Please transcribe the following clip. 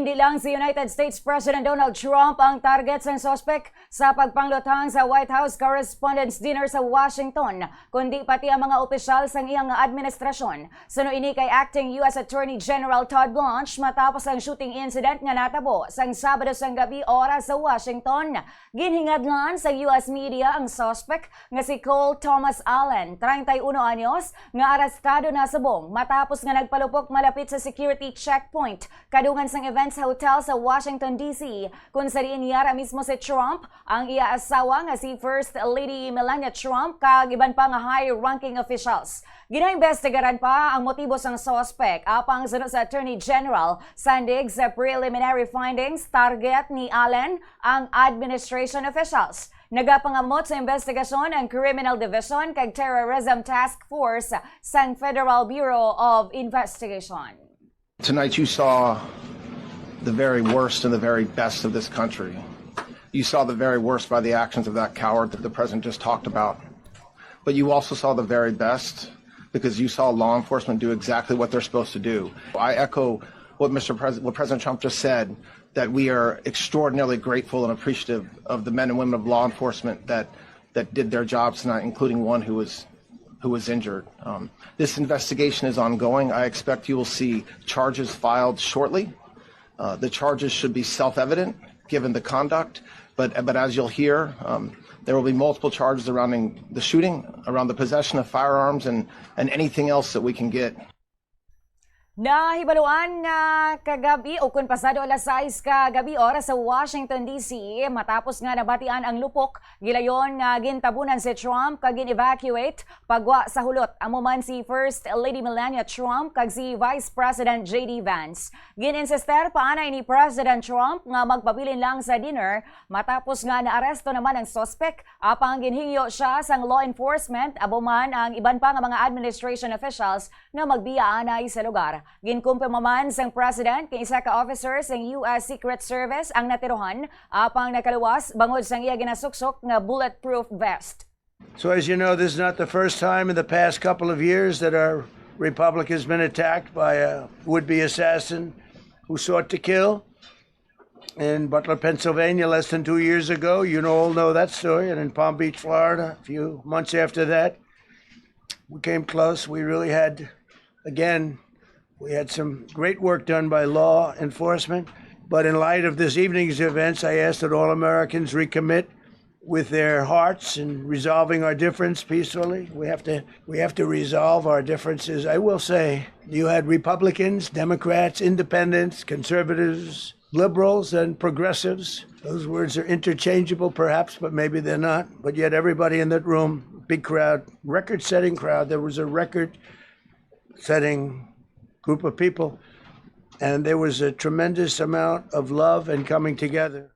Hindi lang si United States President Donald Trump ang target ng suspek sa pagpangluthang sa White House Correspondents' Dinner sa Washington, kundi pati ang mga opisyal sa iyang administrasyon. Sunuini kay Acting U.S. Attorney General Todd Blanche matapos ang shooting incident nga natabo sang Sabado sang gabi oras sa Washington. Ginhingadlan sa U.S. media ang suspek nga si Cole Thomas Allen, 31 anyos, nga arestado na subong matapos nga nagpalupok malapit sa security checkpoint kadungan sang event sa hotel sa Washington, D.C. kung sa diin niyara mismo si Trump, ang iya asawa nga si First Lady Melania Trump kag iban pa nga high-ranking officials. Ginaimbestigaran pa ang motibo sang suspect apang sunod sa Attorney General sandig sa preliminary findings target ni Allen ang administration officials. Nagapangamot sa investigasyon ang Criminal Division kag Terrorism Task Force sang Federal Bureau of Investigation. Tonight you saw the very worst and the very best of this country. You saw the very worst by the actions of that coward that the president just talked about. But you also saw the very best because you saw law enforcement do exactly what they're supposed to do. I echo what President Trump just said, that we are extraordinarily grateful and appreciative of the men and women of law enforcement that did their jobs tonight, including one who was injured. This investigation is ongoing. I expect you will see charges filed shortly. The charges should be self-evident given the conduct, but as you'll hear, there will be multiple charges surrounding the shooting, around the possession of firearms, and anything else that we can get. Nahibaluan nga kagabi o kung pasado alas 6 kagabi oras sa Washington, D.C. matapos nga nabatian ang lupok, gilayon nga gintabunan si Trump kag gin-evacuate pagwa sa hulot. Amo man si First Lady Melania Trump kag si Vice President J.D. Vance. Gin-insister paanay ni President Trump nga magpabilin lang sa dinner matapos nga naaresto naman ang suspect apang ginhingyo siya sang law enforcement abo man ang iban pa nga mga administration officials na magbiyaanay sa lugar. Ginkumpirma man sang President kay isa ka officer sang U.S. Secret Service ang natiruhan apang nakaluwas bangod sang iya ginasuksok nga bulletproof vest. So as you know, this is not the first time in the past couple of years that our republic has been attacked by a would-be assassin who sought to kill. In Butler, Pennsylvania, less than 2 years ago, you all know that story, and in Palm Beach, Florida, a few months after that, we came close. We really had, again, we had some great work done by law enforcement, but in light of this evening's events, I ask that all Americans recommit with their hearts in resolving our difference peacefully. We have to resolve our differences. I will say, you had Republicans, Democrats, Independents, Conservatives, Liberals, and Progressives. Those words are interchangeable perhaps, but maybe they're not. But yet everybody in that room, big crowd, record-setting crowd, there was a record-setting group of people, and there was a tremendous amount of love and coming together.